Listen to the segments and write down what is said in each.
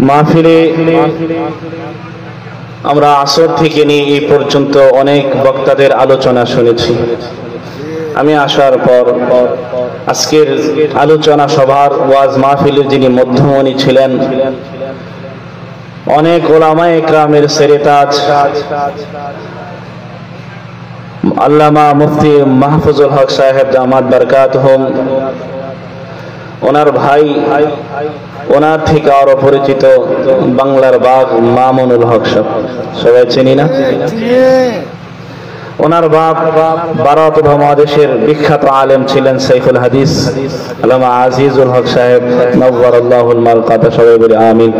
মাহফিলে আমরা আসর থেকে নিয়ে এই পর্যন্ত অনেক বক্তাদের আলোচনা শুনেছি। আমি আসার পর আজকের আলোচনা সভার ওয়াজ মাহফিলের যিনি মধ্যমণি ছিলেন, অনেক ওলামায়ে কেরামের সেরেতাজ আল্লামা মুফতি মাহফুজুল হক সাহেব দামাত বরকাতুহুম, ওনার ভাই, ওনার থেকে আরো পরিচিত বাংলার বাঘ মামুনুল হক সাহেব, সবাই চিনি না? ওনার বাপ ভারত উপমহাদেশের বিখ্যাত আলেম ছিলেন সাইফুল হাদিস আল্লামা আজিজুল হক সাহেব নওয়ারাল্লাহুল মালকাতা, সবাই বলি আমিন।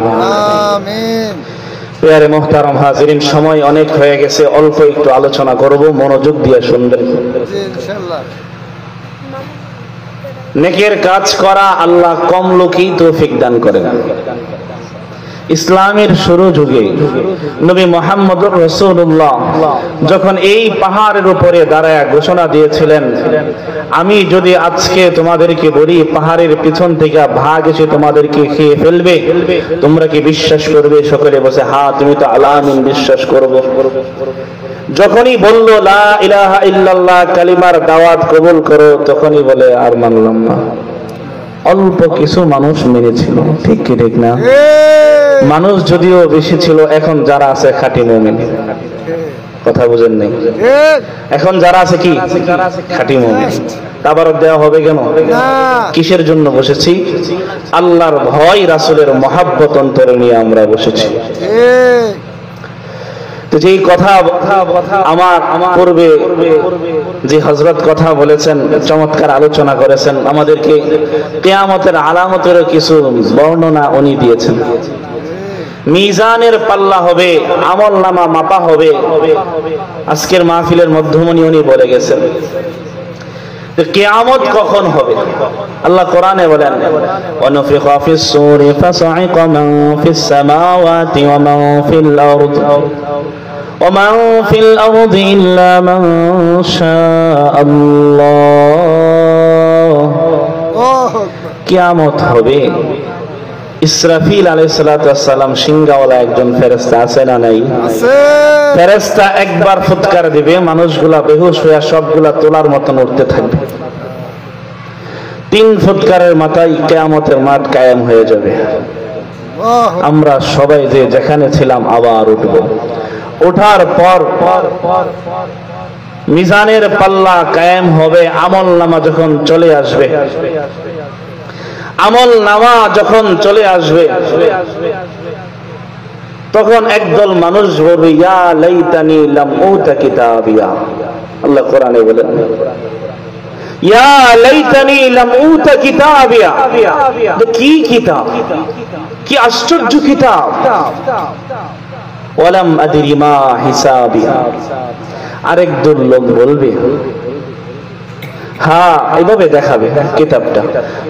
প্রিয় মুহতারাম হাজিরিন, সময় অনেক হয়ে গেছে, অল্প একটু আলোচনা করব, মনোযোগ দিয়ে শুনবেন ইনশাআল্লাহ। নেকের কাজ করা আল্লাহ কম লোকই তৌফিক দান করেন। ইসলামের শুরু যুগে নবী মুহাম্মদুর রাসূলুল্লাহ যখন এই পাহাড়ের উপরে দাঁড়ায় ঘোষণা দিয়েছিলেন, আমি যদি আজকে তোমাদেরকে বলি পাহাড়ের পিছন থেকে ভাগ এসে তোমাদেরকে খেয়ে ফেলবে, তোমরা কি বিশ্বাস করবে? সকলে বসে হ্যাঁ, তুমি তো আলামিন, বিশ্বাস করব। যখনই বলল লা ইলাহা ইল্লাল্লাহ কালিমার দাওয়াত কবুল করো, তখনই বলে আর মানলাম না। অল্প কিছু মানুষ মেনেছিল, ঠিক কি ঠিক না? মানুষ যদিও বেশি ছিল, এখন যারা আছে খাঁটি মুমিন। কথা বুঝেন নাই? এখন যারা আছে কি খাঁটি মুমিন। তাবারক দেওয়া হবে কেন? কিসের জন্য বসেছি? আল্লাহর ভয়, রাসূলের মহাব্বত অন্তরে নিয়ে আমরা বসেছি। তো যেই কথা আমার পূর্বে যে হযরত কথা বলেছেন, চমৎকার আলোচনা করেছেন, আমাদেরকে কিয়ামতের আলামতের কিছু বর্ণনা উনি দিয়েছেন। মিজানের পাল্লা হবে, আমলনামা মাপা হবে। আজকের মাহফিলের মধ্যমণি উনি বলে গেছেন কিয়ামত কখন হবে। আল্লাহ কোরআনে বলেন, ওয়ানুফিখা ফিস সূরি ফাসাইকা মান ফিস সামাওয়াতি ওয়া মান ফিল আরদ ওয়া মান ফিল আরদি ইল্লা মান শাআল্লাহ। কিয়ামত হবে। ইসরাফিল আলাইহিস সালাতু ওয়াস সালাম সিংহাওয়ালা একজন ফেরেশতা আছে না নাই? আছে। ফেরেশতা একবার ফুৎকার দিবে, মানুষগুলা বেহুশ হয়ে সবগুলা তোলার মতন উঠতে থাকবে। 3 ফুৎকারের মাথায় কিয়ামতের মাঠ কায়েম হয়ে যাবে। আমরা সবাই যে যেখানে ছিলাম আবার উঠব। ওঠার পর মিজানের পাল্লা কায়েম হবে। আমলনামা যখন চলে আসবে, আমল নামা যখন চলে আসবে, তখন একদল মানুষ বলবে, ইয়া লাইতানি লাম উতা কিতাবিয়া। আল্লাহ কোরআনে বলেন, ইয়া লাইতানি লাম উতা কিতাবিয়া। কি কিতাব, কি আশ্চর্য কিতাব। ওয়ালাম আদরি মা হিসাবিয়া। আরেক দল লোক বলবে, হ্যাঁ, এইভাবে দেখাবে কিতাবটা,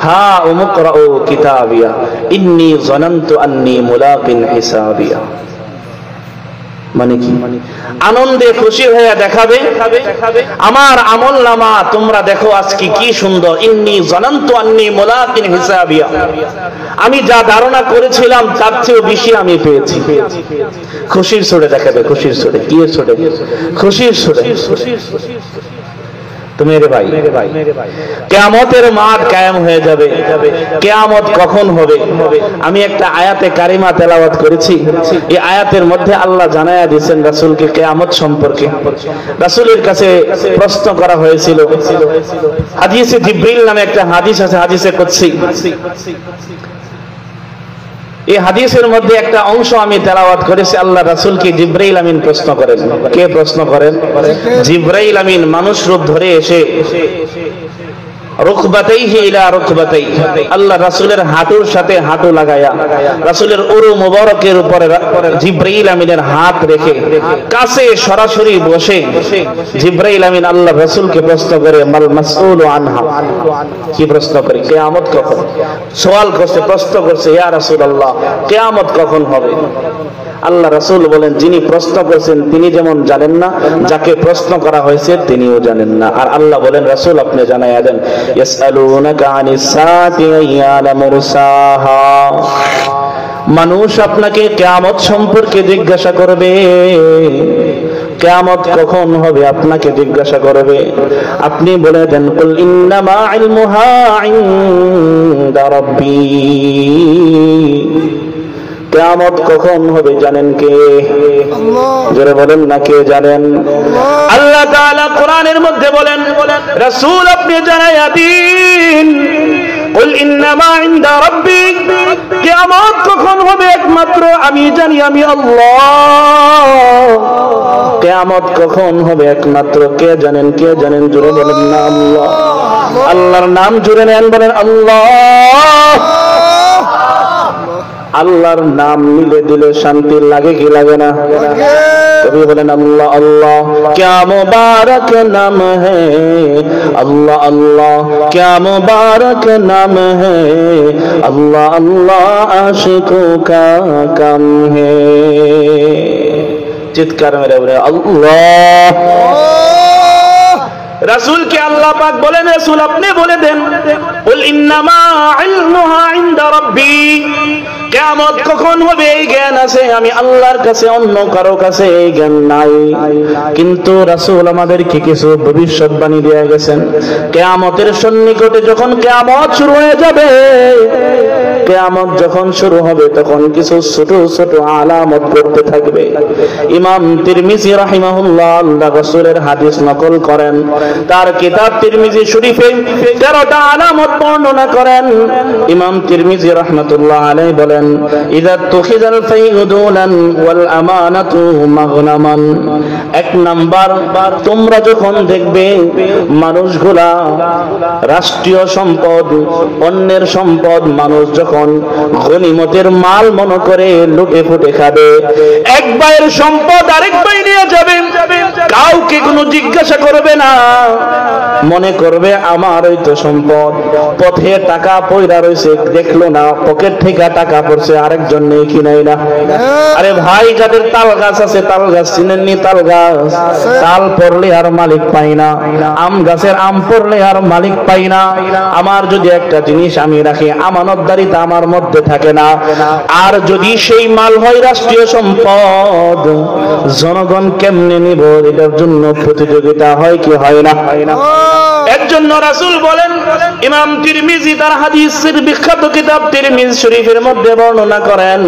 হ্যাঁ উমকরাউ কিতাবিয়া ইন্নী যানানতু আন্নী মুলাকিন হিসাবিয়া। মানে কি? আনন্দে খুশি হয়ে দেখাবে, আমার আমলনামা তোমরা দেখো আজকে কি সুন্দর। ইন্নী যানানতু আন্নী মুলাকিন হিসাবিয়া, আমি যা ধারণা করেছিলাম তার চেয়েও বেশি আমি পেয়েছি। খুশির সুরে দেখাবে, খুশির সুরে। কি সুরে? খুশির সুরে। তুমি রে ভাই, কিয়ামতের মাঠ কায়েম হয়ে যাবে। কিয়ামত কখন হবে? আমি একটা আয়াতে কারিমা তেলাওয়াত করেছি। এই আয়াতের মধ্যে আল্লাহ জানায়া দিয়েছেন রাসূলকে কিয়ামত সম্পর্কে। রাসূলের কাছে প্রশ্ন করা হয়েছিল। হাদিসে জিবরিল নামে একটা হাদিস আছে, হাদিসে কুদসি। এই হাদিসের মধ্যে একটা অংশ আমি তেলাওয়াত করেছি। আল্লাহ রাসূলকে জিবরাইল আমিন প্রশ্ন করেন। কে প্রশ্ন করেন? জিবরাইল আমিন মানুষ রূপ ধরে এসে রুকবাতাইহি ইলা রুকবাতাই, আল্লাহ রাসূলের হাঁটুর সাথে হাঁটু লাগায়া রাসূলের উরু মুবারকের উপরে জিবরাইল আমিনের হাত রেখে কাছে সরাসরি বসে জিবরাইল আমিন আল্লাহ রাসূলকে প্রশ্ন করে, মাল মাসউলু আনহা। কি প্রশ্ন করে? কিয়ামত কখন? সওয়াল করছে, প্রশ্ন করছে, ইয়া রাসূলুল্লাহ কিয়ামত কখন হবে? আল্লাহ রাসূল বলেন, যিনি প্রশ্ন করেছেন তিনি যেমন জানেন না, যাকে প্রশ্ন করা হয়েছে তিনিও জানেন না। আর আল্লাহ বলেন, রাসূল আপনি জানাইয়া দেন, ইয়াসআলুনাকা আনিস সাআতি আইয়ানা মুরসাহা মানুষ আপনাকে কিয়ামত সম্পর্কে জিজ্ঞাসা করবে। কিয়ামত কখন হবে আপনাকে জিজ্ঞাসা করবে। আপনি বলে দেন কুল ইন্নামা ইলমুহা ইনদা রাব্বি। কিয়ামত কখন হবে জানেন কে? আল্লাহ। জোরে বলেন না, কে জানেন? আল্লাহ তাআলা কোরআনের মধ্যে বলেন, রাসূল আপনি জানাইয়া দিন কুল ইন্নামা ইনদা রাব্বি। কিয়ামত কখন হবে একমাত্র আমি জানি, আমি আল্লাহ। কিয়ামত কখন হবে একমাত্র কে জানেন? কে জানেন? জোরে বলেন না আল্লাহ। আল্লাহর নাম জোরে নেন, বলেন আল্লাহ। আল্লাহর নাম নিলে দিলে শান্তি লাগে কি লাগে না? কবি বলেন আল্লাহ আল্লাহ क्या मुबारक नाम है, अल्लाह अल्लाह क्या मुबारक नाम है, अल्लाह अल्लाह आशिकों का काम है। চিৎকার মেরে বলে আল্লাহ। রাসূল কে আল্লাহ পাক বলেন, রাসূল আপনি বলে দেন কুল ইন্নামা ইলমুহা ইনদা রাব্বি। কিয়ামত কখন হবে এই জ্ঞান আছে আমি আল্লাহর কাছে, অন্য কারো কাছে এই জ্ঞান নাই। কিন্তু রাসূল আমাদেরকে কিছু ভবিষ্যৎবাণী দিয়ে গেছেন। কিয়ামতের সন্নিকটে যখন কিয়ামত শুরু হয়ে যাবে, কিয়ামত যখন শুরু হবে তখন কিছু ছোট ছোট আলামত করতে থাকবে। ইমাম তিরমিজি রাহিমাহুল্লাহ আল্লাহ রাসূলের হাদিস নকল করেন, তার কিতাব তিরমিজি শরীফে 13টা আলামত বর্ণনা করেন। ইমাম তিরমিজি রাহমাতুল্লাহ আলাইহি বলেন, ইযা তুখিযাল ফাইউদুলান ওয়াল আমানাতু মাগনামান। এক নাম্বার, তোমরা যখন দেখবে মানুষগুলা রাষ্ট্রীয় সম্পদ, অন্যের সম্পদ মানুষ যখন গনিমতের মাল মনে করে লুটে ফুটে খাবে, এক ভাইয়ের সম্পদ আরেক ভাই নিয়ে যাবে, কাউকে কোনো জিজ্ঞাসা করবে না, মনে করবে আমার ওই তো সম্পদ, পথে টাকা পয়রা রয়েছে দেখলো না, পকেট থেকে টাকা পড়ছে আরেকজন নেই কি নাই না। আরে ভাই যাদের তাল গাছ আছে, তাল গাছ চিনেননি? তাল গাছ তাল পড়লে আর মালিক পাই না, আম গাছের আম পড়লে আর মালিক পাই না। আমার যদি একটা জিনিস আমি রাখি, আমানতদারিতা আমার মধ্যে থাকে না। আর যদি সেই মাল হয় রাষ্ট্রীয় সম্পদ, জনগণ কেমনে নিব? এটার জন্য প্রতিযোগিতা হয় কি হয় না? এর জন্য রাসূল বলেন, ইমাম তিরমিজি তার হাদিসের বিখ্যাত কিতাব তিরমিজি শরীফের মধ্যে বর্ণনা করেন,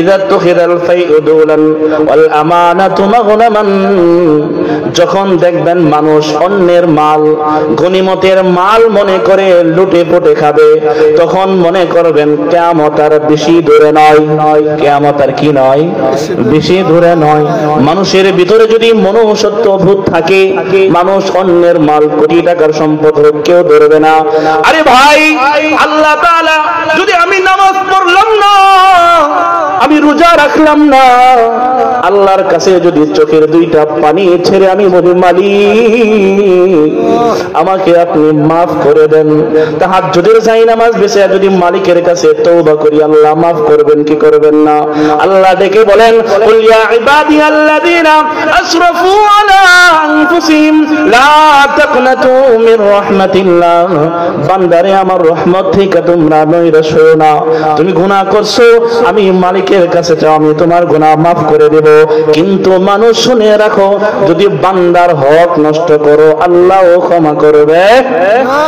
ইযা তুখিদাল ফাইউদুলান ওয়াল আমানাতু মাগনামান। যখন দেখবেন মানুষ অন্যের মাল গনিমতের মাল মনে করে লুটে পুটে খাবে, তখন মনে করবেন কিয়ামত আর বেশি দূরে নয়। কিয়ামত আর কি নয়? বেশি দূরে নয়। মানুষের ভিতরে যদি মনুষ্যত্ব বোধ থাকে, মানুষ অন্যের মাল কোটি টাকার সম্পদ হোক কেউ ধরবে না। আরে ভাই, আল্লাহ তাআলা যদি আমি নামাজ পড়লাম না, আমি রোজা রাখলাম না, আল্লাহর কাছে যদি চোখের দুইটা পানি ছেড়ে আমি বলি মালিক আমাকে আপনি মাফ করে দেন, তাহাজ্জুদের যাই নামাজ বেঁচে যদি মালিকের কাছে তওবা করি, আল্লাহ মাফ করবেন কি করবেন না? আল্লাহ ডেকে বলেন, কুল ইয়া ইবাদিয়াল্লাযীনা আসরাফু আলা আনফুসিহিম লা তাকনাতু মির রাহমাতিল্লাহ। বান্দারে আমার রহমত থেকে তোমরা নৈরাশ হও না। তুমি গুনাহ করছো, আমি মালিকের কাছে চাও, আমি তোমার গুনাহ মাফ করে দেব। কিন্তু মানুষ শুনে রাখো, যদি বান্দার হক নষ্ট করো আল্লাহও ক্ষমা করবে না।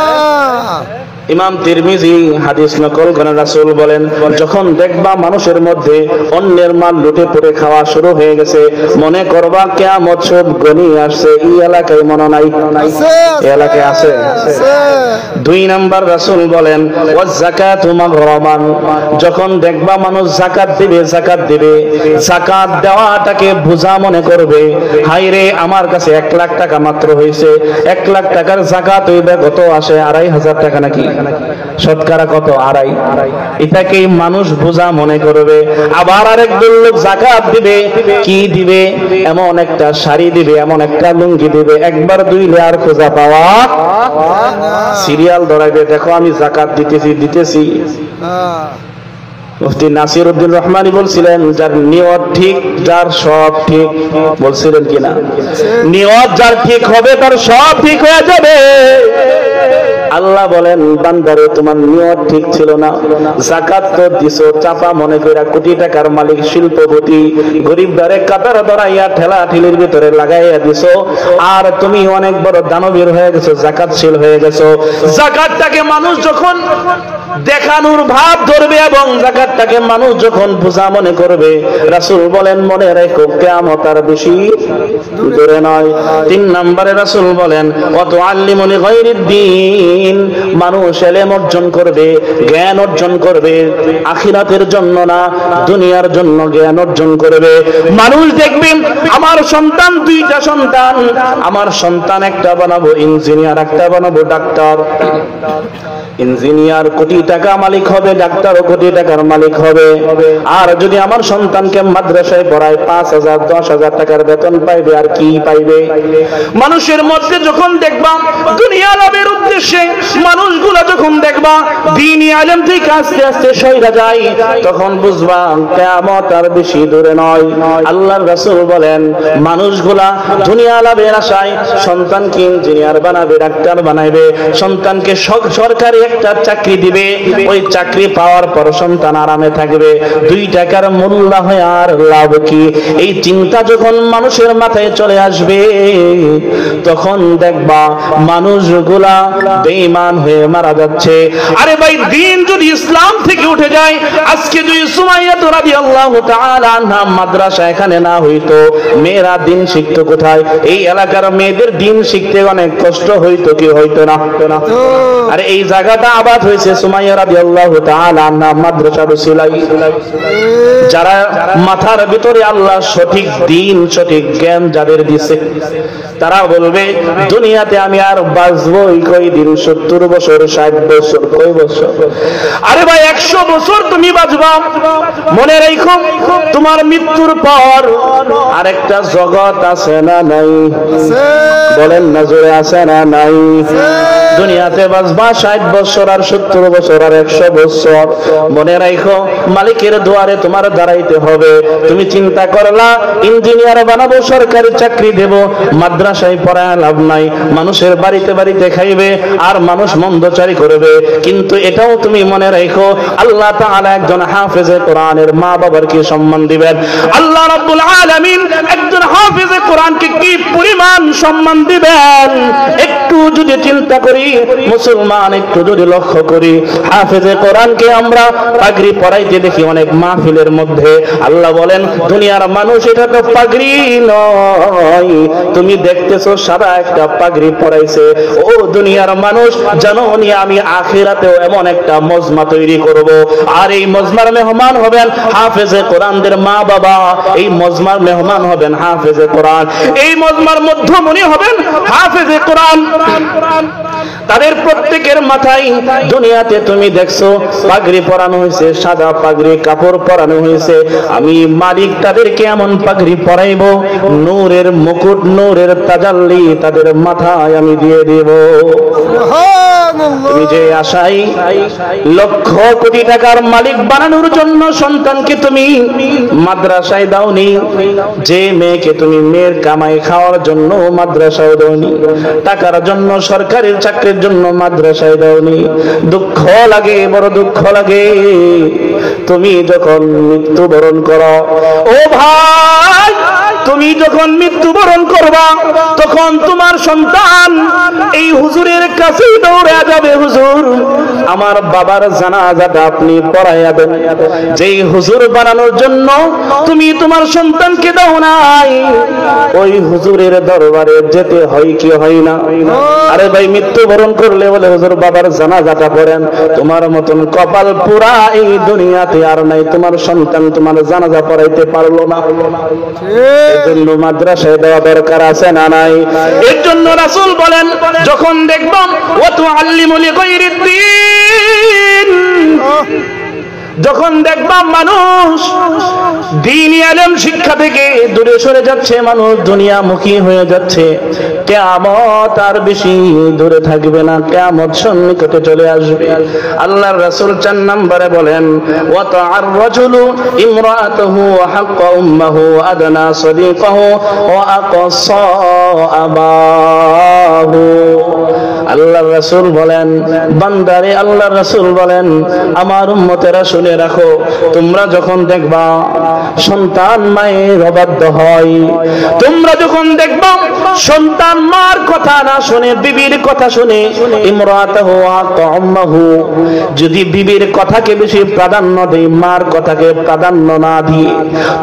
ইমাম তিরমিজি হাদিস নকল করেন, রাসূল বলেন, যখন দেখবা মানুষের মধ্যে অন্যের মাল লুটে পুটে খাওয়া শুরু হয়ে গেছে, মনে করবা কিয়ামত সব ঘনিয়ে আসছে। এই এলাকায় মনে নাই? এই এলাকায় আছে। 2 নাম্বার, রাসূল বলেন, ওয়াজ যাকাতু মাগরামান। যখন দেখবা মানুষ যাকাত দিবে, যাকাত দিবে, যাকাত দেওয়াটাকে বোঝা মনে করবে, হায় রে আমার কাছে 1 লাখ টাকা মাত্র হয়েছে, 1 লাখ টাকার যাকাত হইবে কত আসে? 2,500 টাকা নাকি? শতকরা কত? 2.5। এটাকেই মানুষ বোঝা মনে করবে। আবার আরেকজন লোক যাকাত দিবে, কি দিবে? এমন একটা শাড়ি দিবে, এমন একটা লুঙ্গি দিবে, একবার দুইলে আর খোঁজা পাওয়া, সিরিয়াল ধরাইবে, দেখো আমি যাকাত দিতেছি। মুফতি নাসিরউদ্দিন রহমানী বলছিলেন, যার নিয়ত ঠিক যার সব ঠিক। বলছিলেন কিনা? নিয়ত যার ঠিক হবে তার সব ঠিক হয়ে যাবে। আল্লাহ বলেন, বান্দারে তোমার নিয়ত ঠিক ছিল না, যাকাত তো দিছো চাপা মনে কইরা, কোটি টাকার মালিক শিল্পপতি, গরিবদারে কাতার ধরাইয়া ঠেলা ঠেলির ভিতরে লাগাইয়া দিছো, আর তুমি অনেক বড় দানবীর হয়ে গেছো, যাকাতশীল হয়ে গেছো। যাকাতটাকে মানুষ যখন দেখানোর ভাব ধরবে এবং যাকাতটাকে মানুষ যখন বোঝা মনে করবে, রাসূল বলেন মনে রেখো কিয়ামত আর বেশি দূরে নয়। 3 নম্বরে রাসূল বলেন, ওয়াতুআল্লিমুনি গায়রিদ দ্বীন, মানুষ ইলম অর্জন করবে, জ্ঞান অর্জন করবে, আখিরাতের জন্য না দুনিয়ার জন্য জ্ঞান অর্জন করবে। মানুষ দেখবে আমার সন্তান 2টা সন্তান, আমার সন্তান একটা বানাবো ইঞ্জিনিয়ার, একটা বানাবো ডাক্তার। ইঞ্জিনিয়ার কোটি টাকা মালিক হবে, ডাক্তারও কোটি টাকার মালিক হবে। আর যদি আমার সন্তানকে মাদ্রাসায় পড়ায় 5,000 10,000 টাকার বেতন পাইবে, আর কি পাইবে? মানুষের মধ্যে যখন দেখবা দুনিয়া লাভের উদ্দেশ্যে মানুষগুলো যখন দেখবা দ্বীনি ইলম থেকে আস্তে আস্তে সইরা যায়, তখন বুঝবা কিয়ামত আর বেশি দূরে নয়। আল্লাহর রাসূল বলেন, মানুষগুলা দুনিয়া লাভের আশায় সন্তানকে ইঞ্জিনিয়ার বানাবে, ডাক্তার বানাইবে, সন্তানকে সরকারি একটা চাকরি দিবে, ওই চাকরি পাওয়ার পর সন্তান আরামে থাকবে, 2 টাকার মূল্য হয় আর লাভ কি? এই চিন্তা যখন মানুষের মাথায় চলে আসবে, তখন দেখবা মানুষগুলা বেঈমান হয়ে মারা যাচ্ছে। আরে ভাই, দিন যদি ইসলাম থেকে উঠে যায়, আজকে যদি সুমাইয়া রাদিয়াল্লাহু তাআলা আনহা মাদ্রাসা এখানে না হইতো, মেয়েরা দিন শিখতো কোথায়? এই এলাকার মেয়েদের দিন শিখতে অনেক কষ্ট হইতো কি হইতো না? আরে এই জায়গাটা আবাদ হয়েছে সুমাইয়া রাদিয়াল্লাহু তাআলা আনহা মাদ্রাসার উসিলায়। যারা মাথার ভিতরে আল্লাহ সঠিক দিন সঠিক জ্ঞান যাদের দিয়েছে, তারা বলবে দুনিয়াতে আমি আর বাঁচবই কয়দিন? 70 বছর, 60 বছর, কয় বছর? আরে ভাই, 100 বছর তুমি বাঁচবা। মনে রাখো, তোমার মৃত্যুর পর আরেকটা জগৎ আছে না নাই? বলেন না জোরে, আছে না নাই? দুনিয়াতে বাঁচবা 60 বছর আর 70 বছর আর 100 বছর। মনে রাখো, মালিকের দুয়ারে তোমার দাঁড়াইতে হবে। তুমি চিন্তা করলা ইঞ্জিনিয়ার বানাবো, সরকারি চাকরি দেব, মাদ্রাসায় পড়ায় লাভ নাই, মানুষের বাড়িতে বাড়িতে খাইবে আর মানুষ মন্দচারী করবে। কিন্তু এটাও তুমি মনে রাখো, আল্লাহ তাআলা একজন হাফেজে কোরআনের মা বাবার কি সম্মান দিবেন? আল্লাহ রাব্বুল আলামিন একজন হাফেজে কোরআনকে কি পরিমাণ সম্মান দিবেন? একটু যদি চিন্তা করি মুসলমান, একটু যদি লক্ষ্য করি, হাফেজে কোরআনকে আমরা পাগড়ি পরাইতে দেখি অনেক মাহফিলের মধ্যে। আল্লাহ বলেন, দুনিয়ার মানুষ এটা তো পাগড়ি নয়, তুমি দেখতেছো সাদা একটা পাগড়ি পরাইছে। ও দুনিয়ার মানুষ, জানো নি আমি আখিরাতেও এমন একটা মজমা তৈরি করব, আর এই মজমার মেহমান হবেন হাফেজে কোরআনদের মা বাবা, এই মজমার মেহমান হবেন হাফেজে কোরআন, এই মজমার মধ্যমণি হবেন হাফেজে কোরআন। তাদের প্রত্যেকের মাথায় দুনিয়াতে তুমি দেখছো পাগড়ি পরানো হয়েছে, সাদা পাগড়ি কাপড় পরানো হয়েছে। আমি মালিক তাদেরকে এমন পাগড়ি পরাইবো, নূরের মুকুট, নূরের তাজাল্লি তাদের মাথায় আমি দিয়ে দেব। তুমি যে আশাই লক্ষ কোটি টাকার মালিক বানানোর জন্য সন্তানকে তুমি মাদ্রাসায় দাওনি, যে মেয়েকে তুমি মেয়ের কামাই খাওয়ার জন্য মাদ্রাসায় দাওনি, টাকার জন্য সরকারি চাকরির জন্য মাদ্রাসায় দাওনি, দুঃখ লাগে, বড় দুঃখ লাগে তুমি যখন মৃত্যুবরণ করো। ও ভাই, তুমি যখন মৃত্যুবরণ করবা, তখন তোমার সন্তান এই হুজুরের কাছে দৌড়ে যাবে, হুজুর আমার বাবার জানাজাটা আপনি পড়াইয়া দেন। যেই হুজুর বানানোর জন্য তুমি তোমার সন্তানকে দাও নাই, ওই হুজুরের দরবারে যেতে হয় কি হয় না? আরে ভাই, মৃত্যুবরণ করলে বলে হুজুর বাবার জানাজাটা পড়েন। তোমার মতন কপাল পুরা এই দুনিয়াতে আর নাই, তোমার সন্তান তোমার জানাজা পড়াইতে পারলো না। এজন্য মাদ্রাসায় দেওয়া দরকার আছে না নাই? এর জন্য রাসূল বলেন, যখন দেখবাম ওয়া তুআল্লিমু লিগায়রিদ দ্বীন, যখন দেখবা মানুষ দ্বীনি ইলম শিক্ষা থেকে দূরে সরে যাচ্ছে, মানুষ দুনিয়ামুখী হয়ে যাচ্ছে, কিয়ামত আর বেশি দূরে থাকবে না, কিয়ামত সন্নিকটে চলে আসবে। আল্লাহর রাসূল 4 নম্বরে বলেন, ওয়া তা'আর রাজুলু ইমরাআতুহু ওয়া হাক্কা উম্মুহু আদনা সাদিকাহু ওয়া আকাসা আবাহু। আল্লাহর রাসূল বলেন, বান্দারে আল্লাহর রাসূল বলেন, আমার উম্মতেরা শুনে রাখো, তোমরা যখন দেখবা সন্তান মায়ের অবাধ্য হয়, তোমরা যখন দেখবা সন্তান মার কথা না শুনে বিবির কথা শুনে, ইমরাতাহু ওয়া উম্মুহু, যদি বিবির কথাকে বেশি প্রাধান্য দেয়, মার কথাকে প্রাধান্য না দিয়ে,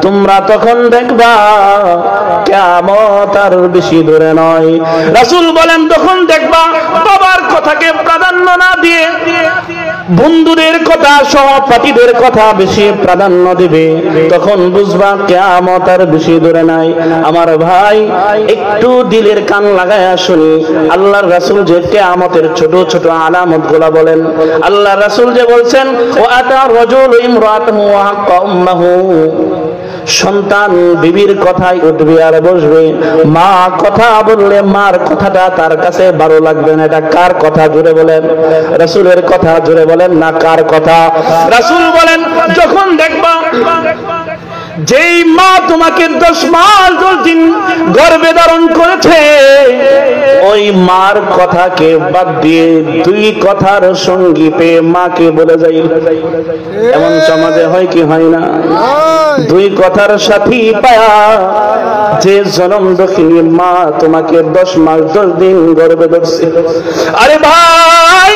তোমরা তখন দেখবা কিয়ামত আর বেশি দূরে নয়। রাসূল বলেন, তখন দেখবা বাবার কথাকে প্রাধান্য না দিয়ে বন্ধুদের কথা, সহপাঠীদের কথা বেশি প্রাধান্য দিবে, তখন বুঝবা কিয়ামত আর বেশি দূরে নাই। আমার ভাই, একটু দিলের কান লাগায়া শুনি, আল্লাহর রাসূল যে কিয়ামতের ছোট ছোট আলামত গুলা বলেন, আল্লাহর রাসূল যে বলছেন, ওয়া আতা রাজুলু ইমরাতাহু ওয়া হাক্কা উম্মুহু, সন্তান বিবির কথাই উঠবে আর বসবে, মা কথা বললে মার কথাটা তার কাছে ভালো লাগবে না। এটা কার কথা জোরে বলেন? রাসূলের কথা জোরে বলেন না কার কথা? রাসূল বলেন, যখন দেখবা যেই মা তোমাকে 10 মাস 10 দিন গর্ভে ধারণ করেছে, ওই মার কথাকে বাদ দিয়ে 2 কথার সঙ্গী পেয়ে মাকে বলে যাই, এমন সমাজে হয় কি হয় না? 2 কথার সাথী পায়া যে জনম দক্ষিণী মা তোমাকে 10 মাস 10 দিন গর্ভে ধরছে, আরে ভাই,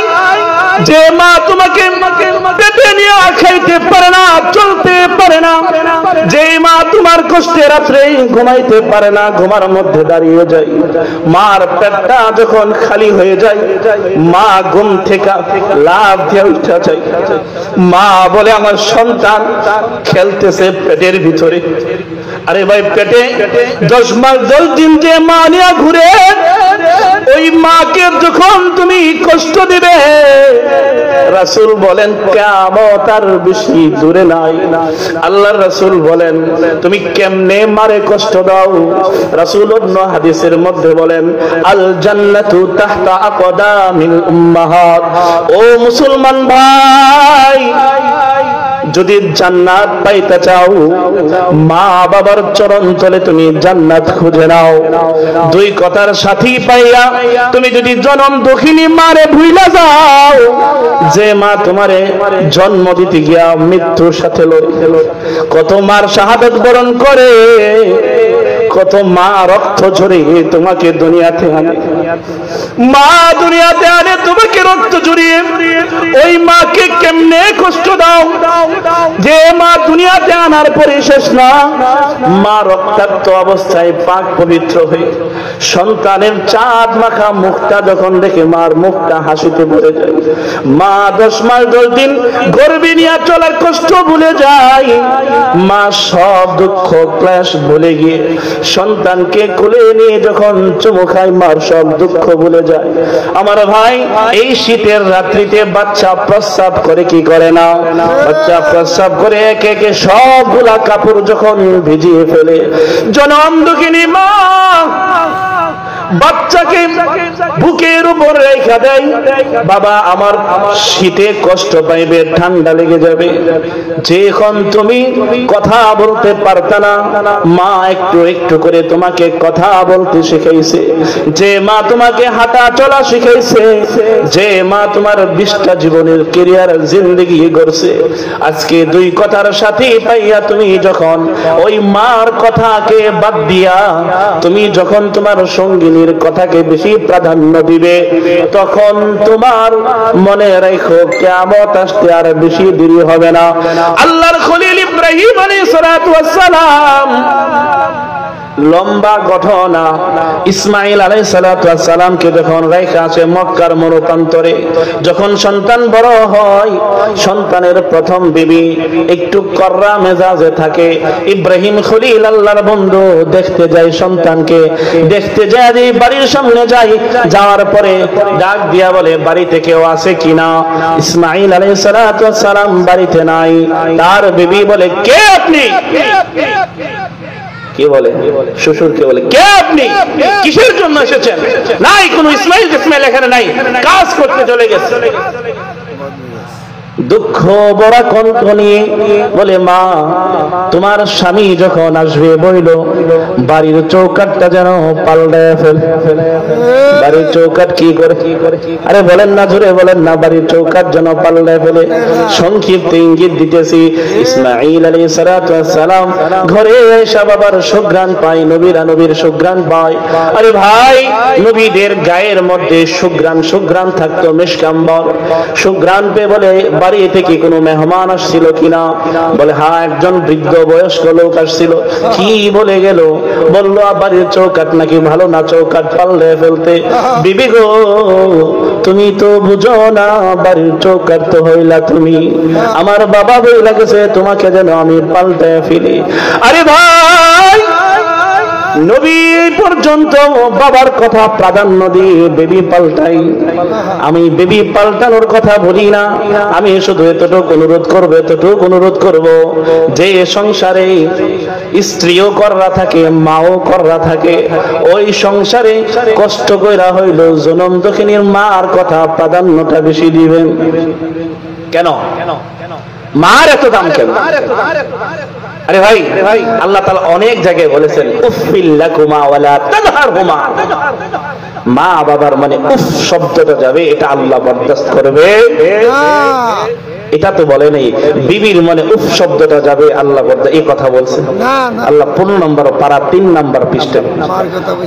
যে মা তোমাকে পেটে নিয়ে খাইতে পারে না, চলতে পারে না, যে মা তোমার কষ্টে রাত্রে ঘুমাইতে পারে না, ঘুমার মধ্যে দাঁড়িয়ে যায়, মার পেটটা যখন খালি হয়ে যায়, মা ঘুম থেকে লাফ দিয়ে উঠে যায়, মা বলে আমার সন্তান খেলতেছে পেটের ভিতরে। আরে ভাই, পেটে 10 মাস 10 দিন যে মা নিয়ে ঘুরে, ওই মাকে যখন তুমি কষ্ট দিবে, রাসূল বলেন কিয়ামত আর বেশি দূরে নাই। আল্লাহর রাসূল বলেন, তুমি কেমনে মারে কষ্ট দাও? রাসূল অন্য হাদিসের মধ্যে বলেন, আল জান্নাতু তাহতা আকদামিল উম্মাহাত। ও মুসলমান ভাই, যদি জান্নাত পাইতে চাও, মা বাবার চরণ তলে তুমি জান্নাত খুঁজে নাও। 2 কথার সাথী পাইয়া তুমি যদি জনম দক্ষিণী মারে ভুইলা যাও, যে মা তোমারে জন্ম দিতে গিয়া মৃত্যুর সাথে কত মার শাহাদাত বরণ করে, কত মা রক্ত ঝরিয়ে তোমাকে দুনিয়াতে আনে, মা দুনিয়াতে আনে তোমাকে রক্ত ঝরিয়ে, ওই মাকে কেমনে কষ্ট দাও? যে মা দুনিয়াতে আনার পরে শেষ না, মা রক্তাক্ত অবস্থায় পাক পবিত্র হয়ে সন্তানের চাঁদ মাখা মুখটা যখন দেখে মার মুখটা হাসিতে ভরে যায়, মা 10 মাস 10 দিন গর্ভে নিয়ে চলার কষ্ট ভুলে যায়, মা সব দুঃখ ক্লেশ ভুলে গিয়ে সন্তানকে কোলে নিয়ে যখন চুমু খায়, মার সব দুঃখ ভুলে যায়। আমার ভাই, এই শীতের রাত্রিতে বাচ্চা প্রস্রাব করে কি করে না? বাচ্চা প্রস্রাব করে একে একে সবগুলা কাপড় যখন ভিজিয়ে ফেলে, জনম দুঃখিনী মা বাচ্চাকে বুকের উপর রেখে দেয়, বাবা আমার শীতে কষ্ট পাইবে, ঠান্ডা লেগে যাবে। যখন তুমি কথা বলতে পারতা না, মা একটু একটু করে তোমাকে কথা বলতে শিখাইছে, যে মা তোমাকে হাঁটা চলা শিখাইছে, যে মা তোমার 20টা জীবনের ক্যারিয়ার জিন্দেগি গড়ছে, আজকে 2 কথার সাথে পাইয়া তুমি যখন ওই মার কথাকে বাদ দিয়া তুমি যখন তোমার সঙ্গিনীর কথাকে বেশি প্রাধান্য দিবে, তখন তোমার মনে রাখো কিয়ামত আসতে আর বেশি দেরি হবে না। আল্লাহর খলিল ইব্রাহিম আলাইহিস সালাতু ওয়াস সালাম লম্বা ঘটনা। ইসমাইল আলাইহিস সালাতু ওয়াস সালামকে যখন রাখা আছে মক্কার মরুপ্রান্তরে, যখন সন্তান বড় হয়, সন্তানের প্রথম বিবি একটু কর্রা মেজাজে থাকে। ইব্রাহিম খলিল আল্লাহর বন্ধু দেখতে যায় সন্তানকে, দেখতে যায় যে বাড়ির সামনে যায়, যাওয়ার পরে ডাক দিয়া বলে বাড়িতে কেউ আছে কিনা। ইসমাইল আলাইহিস সালাতু ওয়াস সালাম বাড়িতে নাই। তার বিবি বলে কে আপনি? কে বলে? শ্বশুরকে বলে কে আপনি, কিসের জন্য এসেছেন? নাই কোনো ইসমাইল এখানে নাই, কাজ করতে চলে গেছে। দুঃখ বড় কণ্ঠ নিয়ে বলে মা, তোমার স্বামী যখন আসবে বইল বাড়ির চৌকাটটা যেন পাল্টায় ফেলে। বাড়ির চৌকাট কি করে? আরে বলেন না, জোরে বলেন না, বাড়ির চৌকাট যেন পাল্টায় ফেলে। সংক্ষিপ্ত ইঙ্গিত দিতেছি, ইসমাইল আলাইহিস সালাতু ওয়াস সালাম ঘরে এসে বাবার সুঘ্রাণ পায়, নবীর সুঘ্রাণ পায়। আরে ভাই, নবীদের গায়ের মধ্যে সুঘ্রাণ থাকতো মিশকাম্বর। সুঘ্রাণ পেয়ে বলে বাড়িতে কি কোনো মেহমান আসছিল কিনা? বলে হ্যাঁ, একজন বৃদ্ধ বয়স্ক লোক আসছিল। কি বলে গেল? বললো বাড়ির চৌকাট নাকি ভালো না, চৌকাট পাল্টে ফেলতে। বিবি গো, তুমি তো বুঝো না, বাড়ির চৌকাট তো হইলা তুমি। আমার বাবা বইলা গেছে তোমাকে যেন আমি পাল্টে ফেলি। আরে ভাই, নবী পর্যন্ত বাবার কথা প্রাধান্য দিয়ে বেবি পাল্টাই। আমি বেবি পাল্টানোর কথা বলি না, আমি শুধু এতটুকু অনুরোধ করব, যে সংসারে স্ত্রীও কররা থাকে, মাও কররা থাকে, ওই সংসারে কষ্ট কইরা হইল জনম দক্ষিণীর মার কথা প্রাধান্যটা বেশি দিবেন। কেন মার এত দাম কেন? আরে ভাই, আল্লাহ তাআলা অনেক জায়গায় বলেছেন উফিল লাকুমা ওয়ালা তানহারহুমা। মা বাবার মানে উফ শব্দটা যাবে, এটা আল্লাহ বরদাস্ত করবে না। এটা তো বলে নাই বিবির মনে উফ শব্দটা যাবে, আল্লাহ বলতে এই কথা বলছে আল্লাহ 15 নম্বর পারা 3 নম্বর পৃষ্ঠা।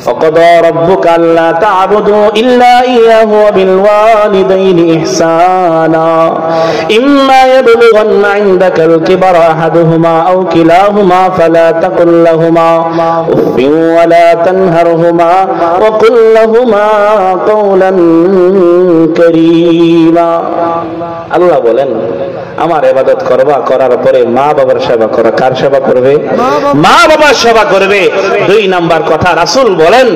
ওয়াকাদা রাব্বুকা আল্লা তা'বুদু ইল্লা ইয়াহু ওয়া বিল ওয়ালিদাইনি ইহসানা ইম্মা ইয়াবলুগান্না ইনদাকাল কিবারা আহাদুহুমা আও কিলাহুমা ফালা তাকুল লাহুমা উফিন ওয়া লা তানহারহুমা ওয়া কুল লাহুমা কাওলান কারীমা। আল্লাহ বলেন আমার ইবাদত করবা, করার পরে মা বাবার সেবা করা। কার সেবা করবে? মা বাবার সেবা করবে। 2 নাম্বার কথা রাসূল বলেন,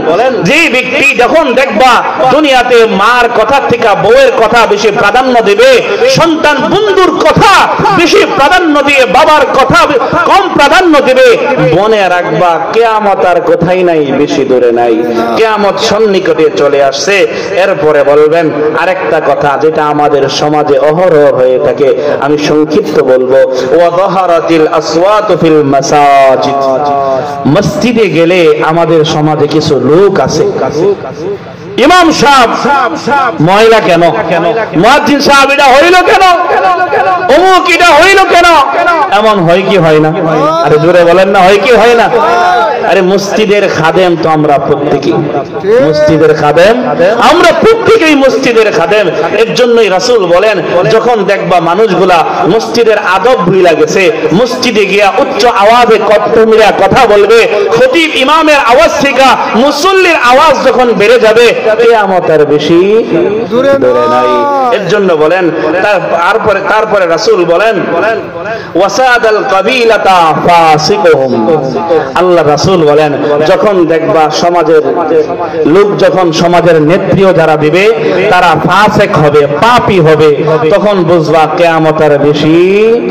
যে ব্যক্তি যখন দেখবা দুনিয়াতে মার কথা থেকে বউয়ের কথা বেশি প্রাধান্য দিবে, সন্তান বন্ধুর কথা বেশি প্রাধান্য দিয়ে বাবার কথা কম প্রাধান্য দিবে, মনে রাখবা কিয়ামত আর কোথায় নাই, বেশি দূরে নাই, কিয়ামত সন্নিকটে চলে আসছে। এরপরে বলবেন আরেকটা কথা যেটা আমাদের সমাজে অহরহ হয়ে থাকে, আমি সংক্ষিপ্ত বলবো, ওয়াযাহারাতিল আসওয়াতু ফিল মাসাজিদ। মসজিদে গেলে আমাদের সমাজে কিছু লোক আছে, ইমাম সাহেব মহিলা কেন, মুয়াজ্জিন সাহেব এটা হইল কেন, অমুক এটা হইল কেন, এমন হয় কি হয় না? আরে জোরে বলেন না, হয় কি হয় না? আরে মসজিদের খাদেম তো আমরা প্রত্যেকেই, মসজিদের খাদেম আমরা প্রত্যেকেই মসজিদের খাদেম। এর জন্যই রাসূল বলেন, যখন দেখবা মানুষগুলা মসজিদের আদব ভুলে গেছে, মসজিদে গিয়া উচ্চ আওয়াজে কথা বলবে, খতিব ইমামের আওয়াজ থেকে মুসল্লির আওয়াজ যখন বেড়ে যাবে, কিয়ামতের বেশি দূরে নাই। এর জন্য বলেন, তারপরে রাসূল বলেন ওয়াসাদাল কাবিলাতা ফাসিকুহুম। আল্লাহ রাসূল বলেন, যখন দেখবা সমাজের লোক, যখন সমাজের নেতৃত্ব যারা দিবে তারা ফাসিক হবে, পাপী হবে, তখন বুঝবা কিয়ামতের বেশি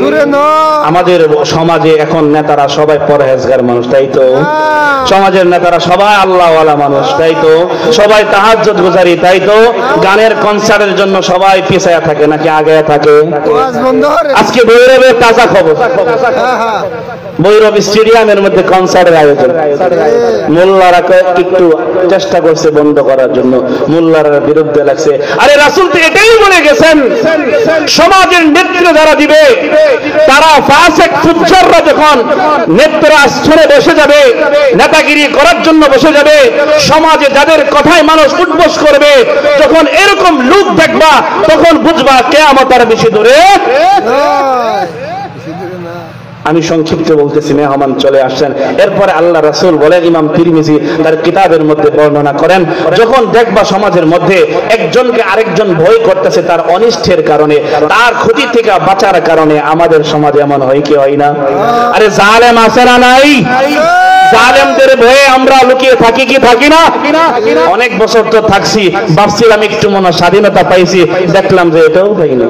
দূরে না। আমাদের সমাজে এখন নেতারা সবাই পরহেজগার মানুষ, তাই তো? সমাজের নেতারা সবাই আল্লাহওয়ালা মানুষ, তাই তো? সবাই তাহাজ্জুদ গুজারি, তাই তো? গানের কনসার্টের জন্য সবাই পিছায়া থাকে নাকি আগে থাকে? আজকে ভৈরবের তাজা খবর, ভৈরব স্টেডিয়ামের মধ্যে কনসার্টের আয়োজন। মোল্লারা একটু চেষ্টা করছে বন্ধ করার জন্য, মোল্লারা বিরুদ্ধে লাগছে। আরে রাসূল তো এটাই বলে গেছেন, সমাজের নেতৃত্ব যারা দিবে তারা ফাসিক ফুজ্জাররা যখন নেতৃত্বের আসনে বসে যাবে, নেতাগিরি করার জন্য বসে যাবে, সমাজে যাদের কথায় মানুষ উঠবোস করবে, যখন এরকম লোক দেখবা তখন বুঝবা কিয়ামত আর বেশি দূরে। আমি সংক্ষিপ্ত বলতেছি, মেহমান চলে আসছেন। এরপরে আল্লাহ রাসূল বলেন, ইমাম তিরমিজি তার কিতাবের মধ্যে বর্ণনা করেন, যখন দেখবা সমাজের মধ্যে একজনকে আরেকজন ভয় করতেছে তার অনিষ্টের কারণে, তার ক্ষতি থেকে বাঁচার কারণে, আমাদের সমাজে এমন হয় কি হয় না? আরে জালেম আছে না নাই? জালেমদের ভয়ে আমরা লুকিয়ে থাকি কি থাকি না? অনেক বছর তো থাকছি, ভাবছিলাম একটু মনে স্বাধীনতা পাইছি, দেখলাম যে এটাও পাই না।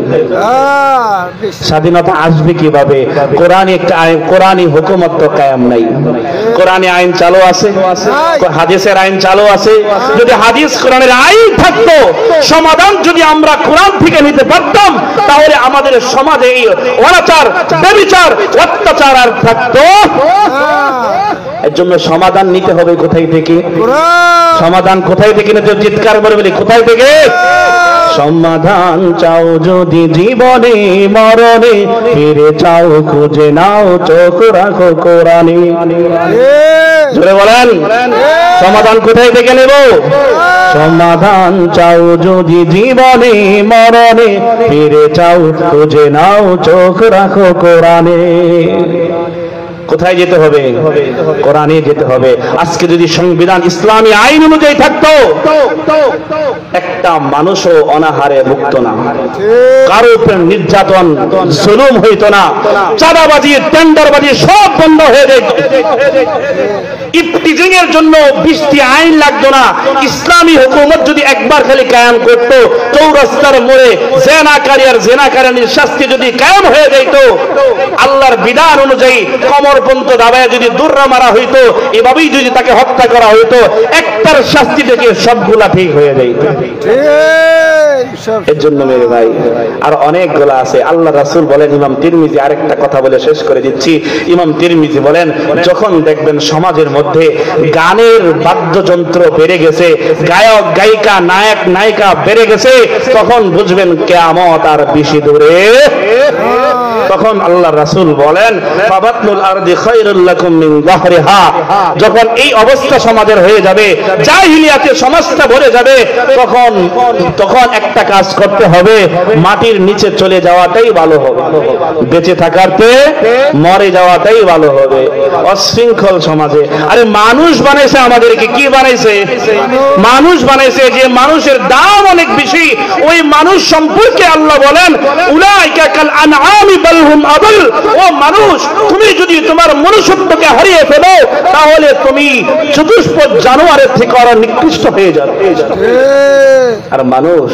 স্বাধীনতা আসবে কিভাবে? কোরআনে একটা আইন, কোরআনী হুকুমত তো কায়েম নাই। কোরআনে আইন চালু আছে, হাদিসের আইন চালু আছে। যদি হাদিস কোরআনের আইন থাকতো, সমাধান যদি আমরা কোরআন থেকে নিতে পারতাম, তাহলে আমাদের সমাজে এই অনাচার, ব্যভিচার, অত্যাচার আর থাকতো। এর জন্য সমাধান নিতে হবে কোথায় থেকে? সমাধান কোথায় থেকে নিতে? চিৎকার করে বলি, কোথায় থেকে? সমাধান চাও যদি জীবনে মরণে, ফিরে চাও খুঁজে নাও চোখ রাখো কোরআনে। জোরে বলেন, সমাধান কোথায় থেকে নেব? সমাধান চাও যদি জীবনে মরণে, ফিরে চাও খুঁজে নাও চোখ রাখো কোরআনে। কোথায় যেতে হবে? কোরআনে যেতে হবে। আজকে যদি সংবিধান ইসলামী আইন অনুযায়ী থাকতো, একটা মানুষও অনাহারে ভুগত না, কারো উপর নির্যাতন জুলুম হইতো না, চাঁদাবাজি, টেন্ডারবাজি সব বন্ধ হয়ে যেত। ইফতিজিং এর জন্য 20টি আইন লাগতো না। ইসলামী হুকুমত যদি একবার খালি কায়েম করতো, চৌরাস্তার মোড়ে জেনাকারী আর জেনাকারীর শাস্তি যদি কায়েম হয়ে যেত, আল্লাহর বিধান অনুযায়ী কমর পর্যন্ত দাবায় যদি দুর্রা মারা হইতো, এভাবেই যদি তাকে হত্যা করা হইতো, একটার শাস্তি থেকে সবগুলা ঠিক হয়ে যাইত। এর জন্য মেরে ভাই আর অনেকগুলো আছে। আল্লাহ রাসূল বলেন, ইমাম তিরমিজি আরেকটা কথা বলে শেষ করে দিচ্ছি। ইমাম তিরমিজি বলেন, যখন দেখবেন সমাজের মধ্যে গানের বাদ্যযন্ত্র বেড়ে গেছে, গায়ক গায়িকা, নায়ক নায়িকা বেড়ে গেছে, তখন বুঝবেন কিয়ামত আর বেশি দূরে। তখন আল্লাহ রাসূল বলেন, ফাবাতনুল আরদি খায়রুল লাকুম মিন যাহরিহা। যখন এই অবস্থা সমাজের হয়ে যাবে, জাহিলিয়াতে সমাজটা ভরে যাবে, তখন একটা কাজ করতে হবে, মাটির নিচে চলে যাওয়াটাই ভালো হবে। বেঁচে থাকারতে মরে যাওয়াটাই ভালো হবে। অশৃঙ্খল সমাজে, আরে মানুষ বানাইছে আমাদেরকে, কি বানাইছে? মানুষ বানাইছে। যে মানুষের দাম অনেক বেশি, ওই মানুষ সম্পর্কে আল্লাহ বলেন, উলাইকা কাল আনআমি বাল হুম আদল। ও মানুষ, তুমি যদি তোমার মনুষ্যত্বকে হারিয়ে ফেলো, তাহলে তুমি চতুষ্পদ জানোয়ারের থেকে আরো নিকৃষ্ট হয়ে যাবে। আর মানুষ,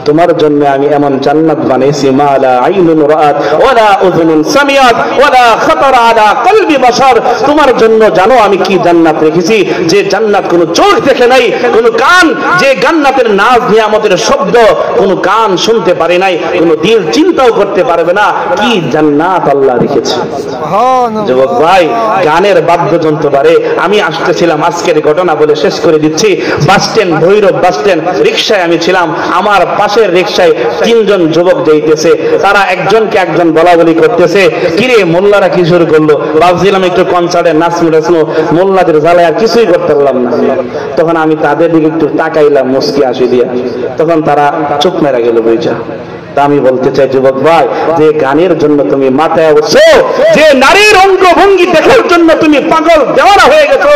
তোমার জন্য আমি এমন জান্নাত বানাইছি, মা লা আইনুন রাআত ওয়ালা উযুনুন সামিআত ওয়ালা খাতারা আলা কলবি বাশার। তোমার জন্য জানো আমি কি জান্নাত রেখেছি, যে জান্নাত কোনো চোখ দেখে নাই, কোনো কান, যে জান্নাতের নাজ নিয়ামতের শব্দ কোনো কান শুনতে পারে নাই, কোনো দিল চিন্তাও করতে পারবে না, কি জান্নাত আল্লাহ রেখেছে। যুবক ভাই, গানের বাদ্যযন্ত্র বারে আমি আসতেছিলাম, আজকের ঘটনা বলে শেষ করে দিচ্ছি। Bus stand, Bhairab bus stand, রিকশায় আমি ছিলাম। আমার পাশের রিকশায় 3 জন যুবক যাইতেছে। তারা একজনকে একজন বলা বলি করতেছে, কিরে মোল্লারা কি শুরু করলো? ভাবছিলাম একটু কনসার্টে নাচমু, মোল্লাদের জ্বালায় আর কিছুই করতে পারলাম না। তখন আমি তাদের দিকে একটু তাকাইলাম মুস্কি হাসি দিয়া, তখন তারা চুপ মেরা গেল বুঝা। তা আমি বলতে চাই যুবক ভাই, যে গানের জন্য তুমি মাথায় উঠছো, যে নারীর অঙ্গভঙ্গি দেখার জন্য তুমি পাগল দেওয়ানা হয়ে গেছো,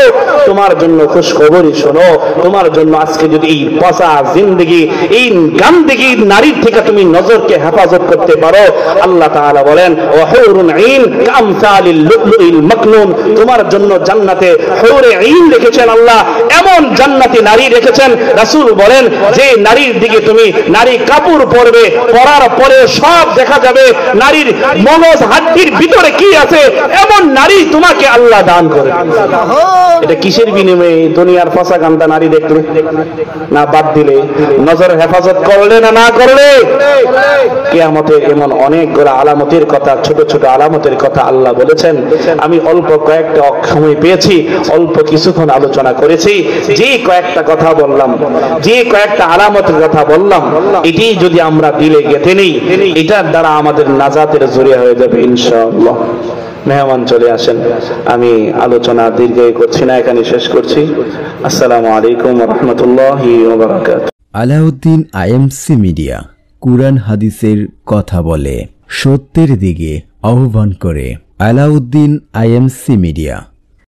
তোমার জন্য খুশখবরই শোনো, তোমার জন্য আজকে যদি এই পচা জিন্দেগি, এই গান্দেগি নারীর থেকে তুমি নজরকে হেফাজত করতে পারো, আল্লাহ তাআলা বলেন, ওয়া হুরুন আইন কামসালিল লুলুইল মাকনুন। তোমার জন্য জান্নাতে হুরে আইন রেখেছেন আল্লাহ, এমন জান্নাতি নারী রেখেছেন। রাসূল বলেন, যে নারীর দিকে তুমি, নারী কাপড় পরবে, পরার পরে সব দেখা যাবে, নারীর মগজ হাড্ডির ভিতরে কি আছে, এমন নারী তোমাকে আল্লাহ দান করে। এটা কিসের বিনিময়ে? দুনিয়ার পচা গান্দা নারী দেখলে না বাদ দিলে, নজর হেফাজত করলে না না করলে, কিয়ামতের এমন অনেকগুলো আলামতের কথা, ছোট ছোট আলামতের কথা আল্লাহ বলেছেন। আমি অল্প কয়েকটা সময় পেয়েছি, অল্প কিছুক্ষণ আলোচনা করেছি। যে কয়েকটা কথা বললাম, যে কয়েকটা আলামতের কথা বললাম, এটি যদি আমরা দিলে গেঁথে নেই, এটার দ্বারা আমাদের নাজাতের জরিয়া হয়ে যাবে ইনশাআল্লাহ। মেহমান চলে আসেন, আমি আলোচনা দীর্ঘায়ী করছি না, এখানে শেষ করছি। আসসালামু আলাইকুম ওয়া রাহমাতুল্লাহি ওয়া বারাকাতুহু। আলাউদ্দিন আইএমসি মিডিয়া কুরআন হাদিসের কথা বলে, সত্যের দিকে আহ্বান করে। Alauddin IMC media.